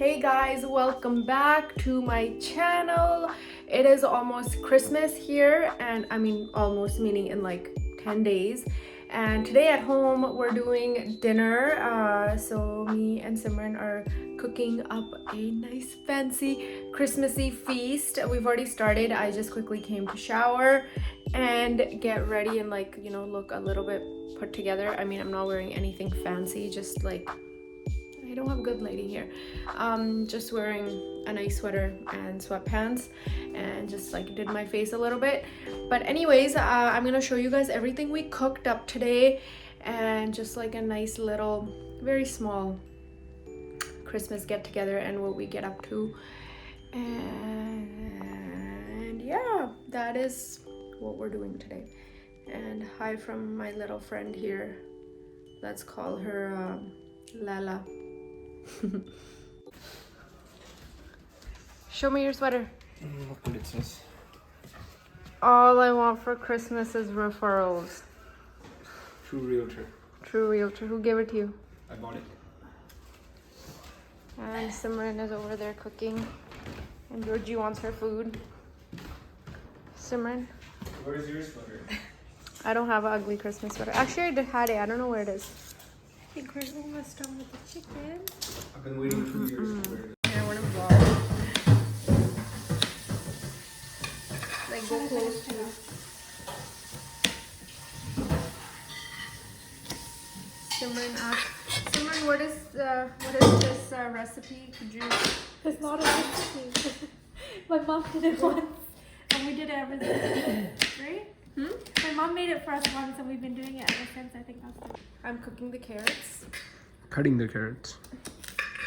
Hey guys, welcome back to my channel. It is almost Christmas here, and I mean almost meaning in like 10 days. And today at home we're doing dinner. So me and Simran are cooking up a nice fancy Christmassy feast. We've already started. I just quickly came to shower and get ready and look a little bit put together. I mean, I'm not wearing anything fancy, just like I don't have good lighting here. Just wearing a nice sweater and sweatpants and just like did my face a little bit. But anyways, I'm gonna show you guys everything we cooked up today and just like a nice little, very small Christmas get together and what we get up to. And yeah, that is what we're doing today. And hi from my little friend here. Let's call her Lala. Show me your sweater. Look what it says. All I want for Christmas is referrals. True Realtor. True Realtor. Who gave it to you? I bought it. And Simran is over there cooking. And Georgie wants her food. Simran? Where's your sweater? I don't have an ugly Christmas sweater. Actually, I had it. I don't know where it is. I think we're almost done with the chicken. I've been waiting 2 years to wear it. I want to vlog. Like go close to. Simran asked. Simran, what is this recipe? Could you? It's not a recipe. My mom did it once, and we did it ever since. Right? My mom made it for us once, and we've been doing it ever since. I think that's it. I'm cooking the carrots. Cutting the carrots.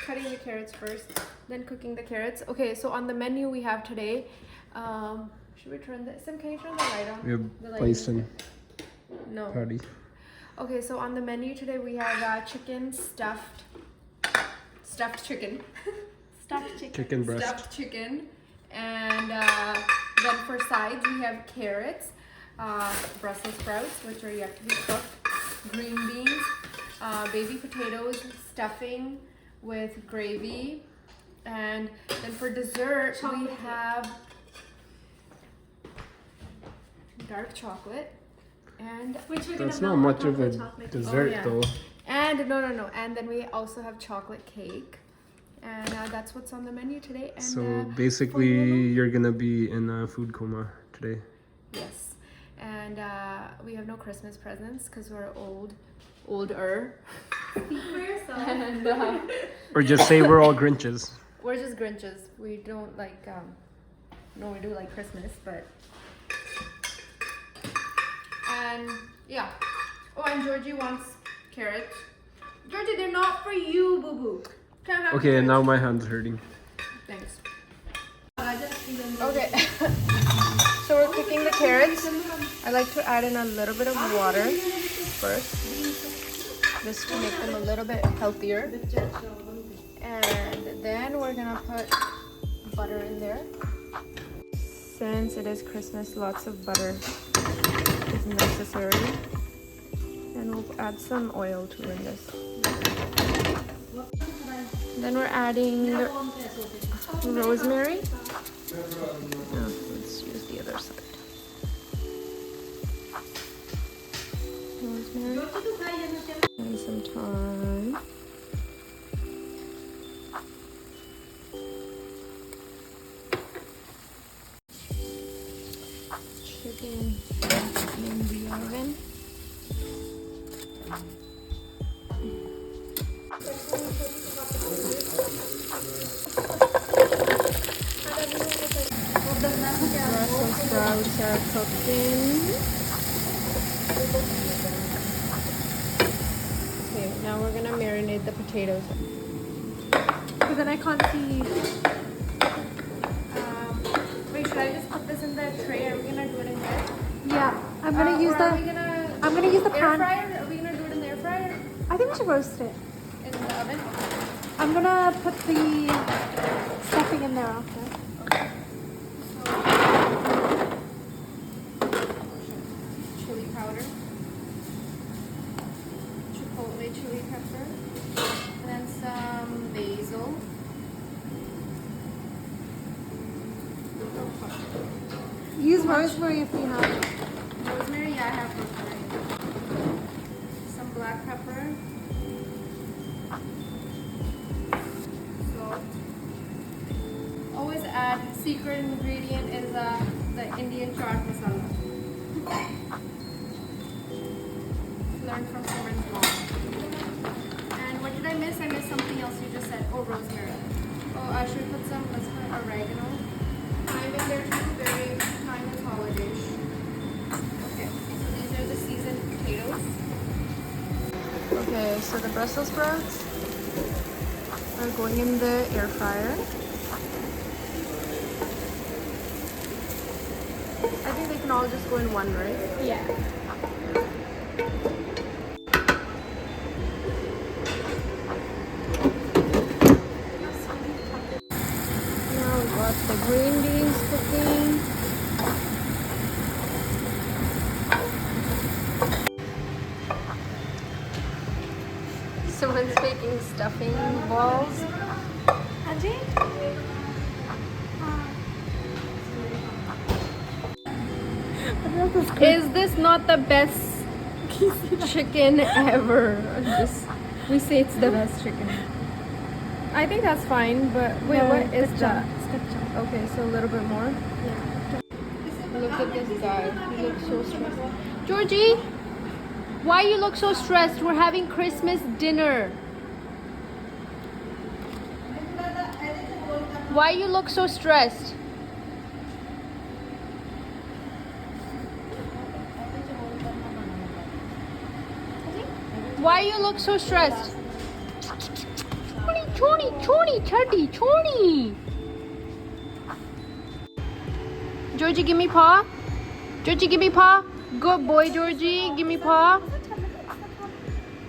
Cutting the carrots first, then cooking the carrots. Okay, so on the menu we have today, should we turn the, Sim, can you turn the light on? We have The light Payson No. patty. Okay, so on the menu today we have chicken stuffed chicken. Stuffed chicken. Chicken breast. Stuffed chicken. And then for sides we have carrots, Brussels sprouts, which are yet to be cooked, green beans, baby potatoes, stuffing with gravy, and then for dessert we have dark chocolate, and Which we're That's gonna not melt much on of the a chocolate. dessert yeah. though. and no, and then we also have chocolate cake, and that's what's on the menu today. And So basically you're gonna be in a food coma today. yes, and we have no Christmas presents because we're older. Speak for yourself. And Or just say we're all Grinches. we're just Grinches. We don't like, no, we do like Christmas, but. And yeah. Oh, and Georgie wants carrots. Georgie, they're not for you, boo boo. Can't have Okay, and carrots. now my hand's hurting. Thanks. Okay. So we're cooking the carrots. I like to add in a little bit of water first, just to make them a little bit healthier. And then we're gonna put butter in there. Since it is Christmas, lots of butter is necessary. And we'll add some oil too in this. Then we're adding rosemary. Oh, let's use the other side. Rosemary and some thyme. Chicken in the oven. Brussels sprouts are cooking. Okay, now we're gonna marinate the potatoes. Because then I can't see. Wait, should I just put this in the tray? Are we gonna do it in there? Yeah, I'm gonna use or the. Are we gonna I'm gonna use the air pan. fryer? Are we gonna do it in the air fryer? I think we should roast it. In the oven? I'm gonna put the stuffing in there after. Chili powder, chipotle chili pepper, and then some basil, too much. rosemary if you have it. Rosemary, yeah, I have rosemary. Some black pepper. Salt. Always add, secret ingredient is the Indian chaat masala. Learned from Simran's mom. And what did I miss? I missed something else you just said. Oh, rosemary. Oh, I should put some, let's put oregano. Thyme in there too, very time is holiday. Okay, so these are the seasoned potatoes. Okay, so the Brussels sprouts are going in the air fryer. I think they can all just go in one, right? Yeah. Now we got the green beans cooking. Someone's making stuffing balls. Anji? Is this not the best chicken ever? We say it's the best chicken. I think that's fine, but wait, No, what is kaccha. that? It's kaccha. Okay, so a little bit more. Yeah. Look at this guy. He looks so stressed. Georgie, why you look so stressed? We're having Christmas dinner. Why you look so stressed? Why you look so stressed? Choni. Georgie, give me paw. Georgie, give me paw. Good boy, Georgie. Give me paw.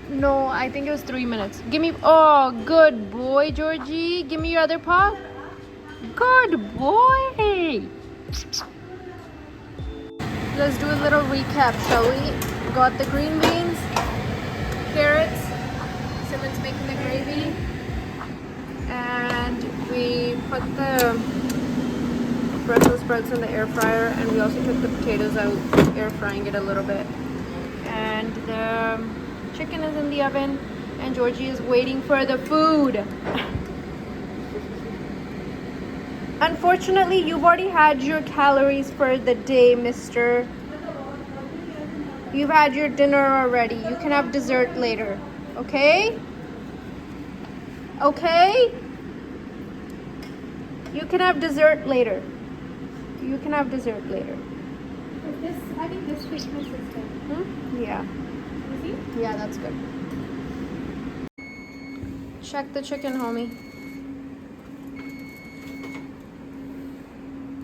No, I think it was 3 minutes. Give me. Oh, good boy, Georgie. Give me your other paw. Good boy. Let's do a little recap, shall we? Got the green beans, carrots. Someone's making the gravy. And we put the Brussels sprouts in the air fryer, and we also took the potatoes out, air frying it a little bit. And the chicken is in the oven, and Georgie is waiting for the food. Unfortunately, you've already had your calories for the day, mister. You've had your dinner already. You can have dessert later. Okay? Okay? You can have dessert later. You can have dessert later. This, I think this Christmas is good. Yeah. See? Yeah, that's good. Check the chicken, homie.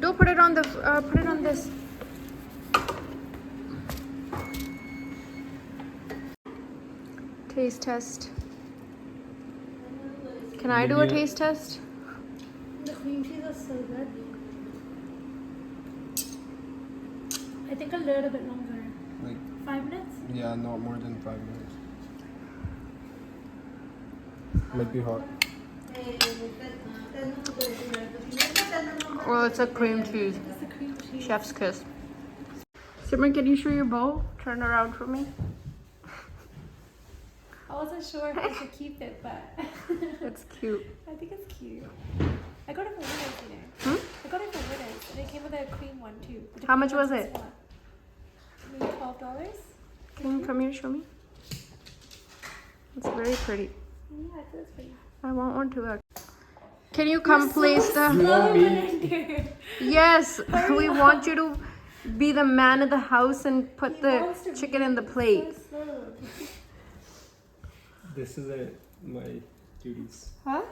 Don't put it on the, put it on this. Taste test. Can I do a taste test? The cream cheese is so good. I think a little bit longer. Like, 5 minutes? yeah, not more than 5 minutes. Might be hot. Well, it's a cream cheese. It's the cream cheese. Chef's kiss. Simran, can you show your bowl? Turn around for me. I wasn't sure if I should keep it, but It's cute. I think it's cute. I got it from Winners, you know. I got it from Winners, and it came with a cream one too. The How cream much was one's it? what? Maybe $12. Can you come here, show me? It's very pretty. Yeah, it is pretty. I want one too. Can you come place the... want me? Yes, we want you to be the man of the house and put He the wants to chicken be in the plate. so slow. This is my duties. Huh?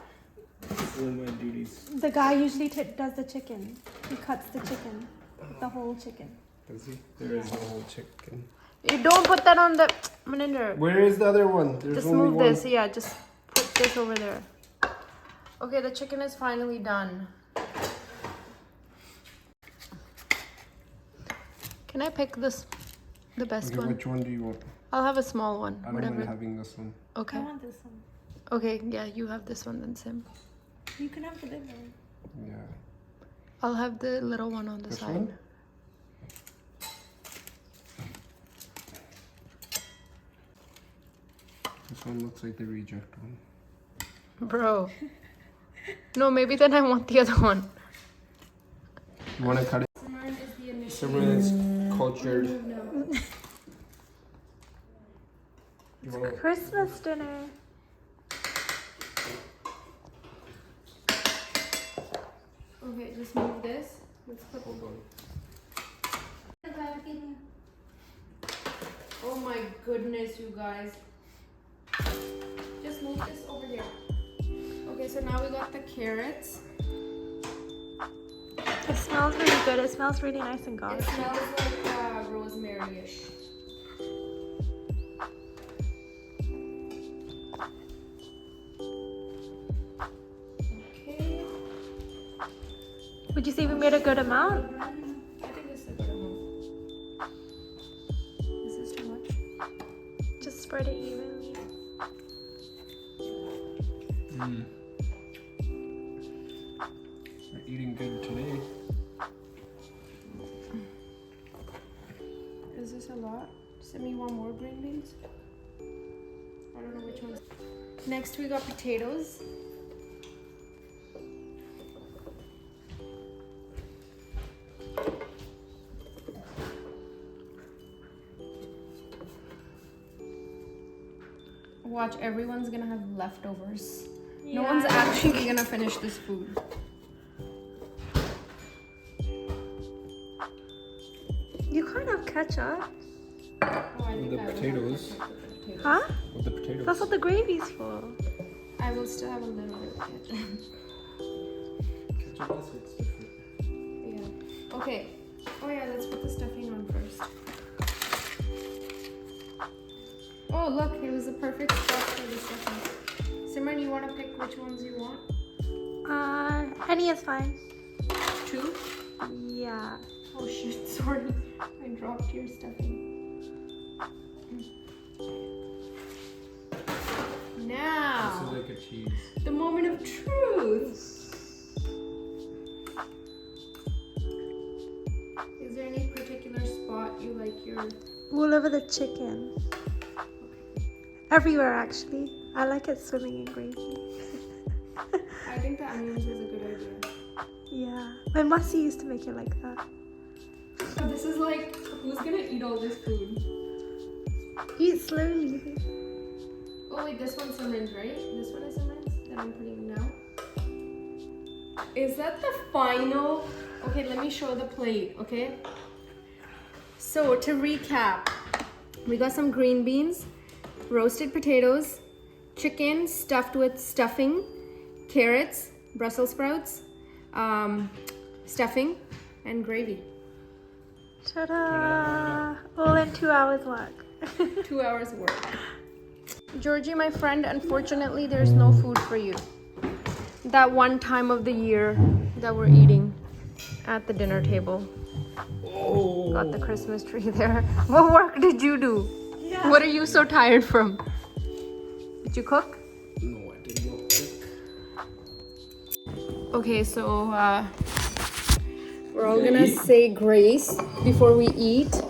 This is my duties. The guy usually does the chicken. He cuts the chicken, the whole chicken. Does he? There is no whole chicken. You don't put that on the... Maninder. Where is the other one? There's Just only move one. this. Yeah, just put this over there. Okay, the chicken is finally done. Can I pick this, the best Okay, one? which one do you want? I'll have a small one. I don't Whatever. mind having this one. Okay. I want this one. Okay, yeah, you have this one then, Sim. You can have the big one. Yeah. I'll have the little one on the This side. one? This one looks like the reject one. Bro. No, maybe then I want the other one. You want to cut it? Simran is the initiator. Simran is cultured. You want to... Christmas dinner. Okay, just move this. Let's put. Oh my goodness, you guys. Just move this over here. Okay, so now we got the carrots. It smells really good. It smells really nice and It garlic. smells like rosemary-ish. Okay. Would you say we made a good amount? I think this is a good amount. This is too much. Just spread it evenly. We're eating good today. Is this a lot? Send me one more green beans. I don't know which ones. Next we got potatoes. Watch, everyone's gonna have leftovers. No one's actually gonna finish this food. You can't have ketchup. Oh, I think The I will have potatoes. ketchup with the potatoes. Huh? With the potatoes. That's what the gravy's for. I will still have a little bit of ketchup. Ketchup just hits different. Yeah. Okay. Oh yeah, let's put the stuffing on first. Oh look, it was the perfect spot for the stuffing. Simran, you want to pick which ones you want? Any is fine. 2? Yeah. Oh shit, sorry. I dropped your stuffing. This Now, is like a cheese. the moment of truth. Is there any particular spot you like your... All over the chicken. Everywhere, actually. I like it swimming in gravy. I think the onions is a good idea. Yeah. My Mussy used to make it like that. So this is like, who's gonna eat all this food? Eat slowly. Oh wait, this one's Simran's, right? This one is Simran's that I'm putting now. Is that the final? Okay, let me show the plate, okay? So to recap, we got some green beans, roasted potatoes, chicken stuffed with stuffing, carrots, Brussels sprouts, stuffing, and gravy. Ta-da! All in 2 hours work. 2 hours work. Georgie, my friend, unfortunately there's no food for you. That one time of the year that we're eating at the dinner table. Oh. Got the Christmas tree there. What work did you do? Yeah. What are you so tired from? Did you cook? No, I did not cook. Okay, so we're all gonna say grace before we eat.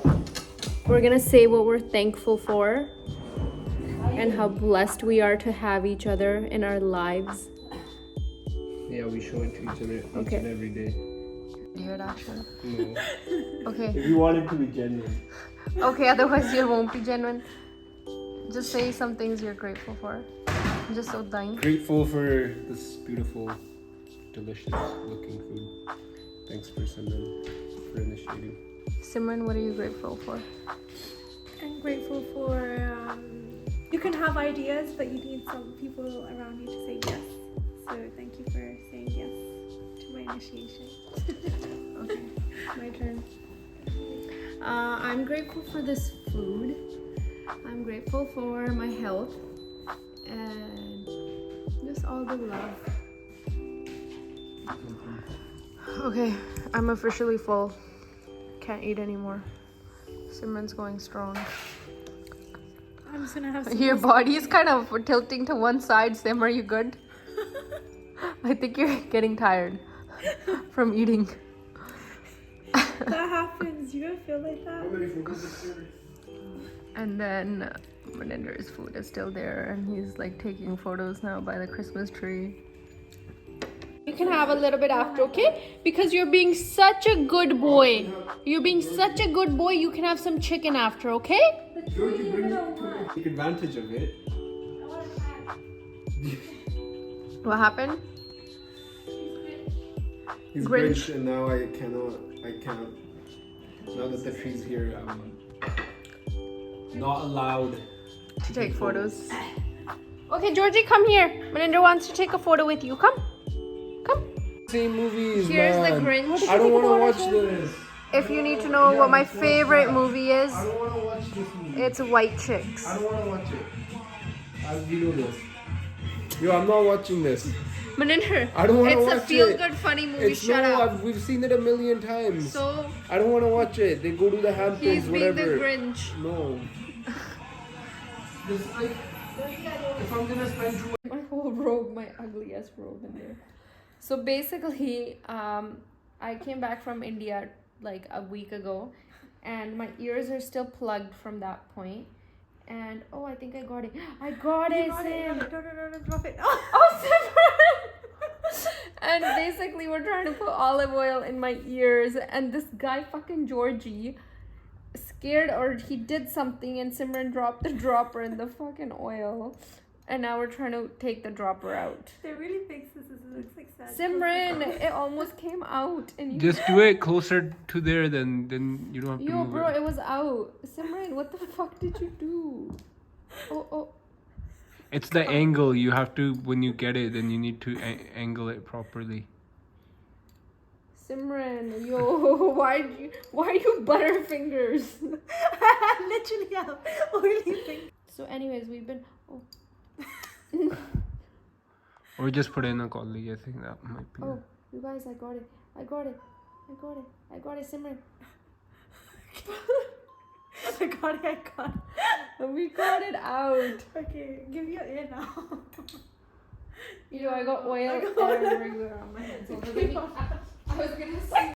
We're gonna say what we're thankful for and how blessed we are to have each other in our lives. Yeah, we show it to each other each Okay. and every day. You heard Ashley? No. Okay. If you want it to be genuine. Okay, otherwise you won't be genuine. Just say some things you're grateful for. Just so dying. Grateful for this beautiful, delicious looking food. Thanks for Simran for initiating. Simran, what are you grateful for? I'm grateful for you can have ideas, but you need some people around you to say yes. So thank you for saying yes to my initiation. Okay, my turn. I'm grateful for this food. I'm grateful for my health and just all the love. Okay, I'm officially full. Can't eat anymore. Simran's going strong. I'm just gonna have some. Your body is kind of tilting to one side. Sim, are you good? I think you're getting tired from eating. That happens. You don't feel like that? And then Maninder's food is still there and he's like taking photos now by the Christmas tree. You can have a little bit after, okay? Because you're being such a good boy. You're being such a good boy, you can have some chicken after, okay? Georgie, take advantage of it. What happened? He's Grinch. Grinch, and now I can't. Now that the tree's here, I'm not allowed To take photos. Okay, Georgie, come here. Maninder wants to take a photo with you. Come. Come. Same movies, Here's man. the Grinch. I don't want to watch this. If you need to know what my favorite movie is, I don't want to watch this movie. it's White Chicks. I don't want to watch it. You know this. Yo, I'm not watching this. Maninder, I don't want to watch it. it's a feel-good funny movie. Shut up. We've seen it a million times. So I don't want to watch it. They go to the Hamptons, he's being whatever. the Grinch. No. Just like, if I'm gonna spend My whole robe, my ugly ass robe in there. So basically, I came back from India like a week ago, and my ears are still plugged from that point. And oh, I think I got it. I got it, Sim. No, drop it. Oh, Simran! And basically, we're trying to put olive oil in my ears, and this guy, fucking Georgie, scared or he did something, and Simran dropped the dropper in the fucking oil, and now we're trying to take the dropper out. They're really big scissors. It looks like sad. Simran, it almost came out, and you. Just do it closer to there, then you don't have to Yo, move bro, it. it was out. Simran, what the fuck did you do? Oh. It's the angle. You have to, when you get it, then you need to angle it properly. Simran, yo, why you butterfingers? I literally have oily fingers. So anyways, we've been Or just put in a collie. I think that might be. Oh, you guys, I got it, Simran. I got it. We got it out. Okay, give me your ear now. Yo, I got oil everywhere on my hands. I was gonna say.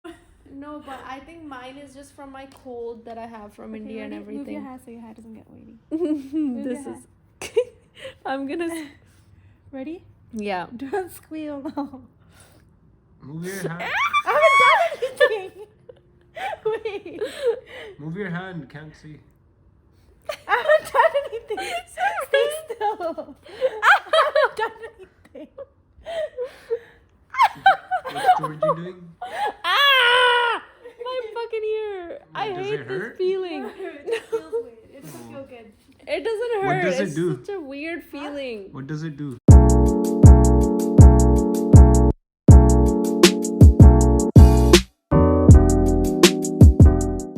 No, but I think mine is just from my cold that I have from India and everything. Move your hair so your hair doesn't get oily. This is. I'm gonna. Ready? Yeah. Don't squeal now. Move your hand. I haven't done anything. Wait. Move your hand. Can't see. I haven't done anything. Stay still. I haven't done anything. What's Georgie doing? Ah! My fucking ear. I Does hate it this hurt? feeling. It feels weird. It doesn't feel good. It doesn't hurt. What does it it's do? such a weird feeling. What does it do?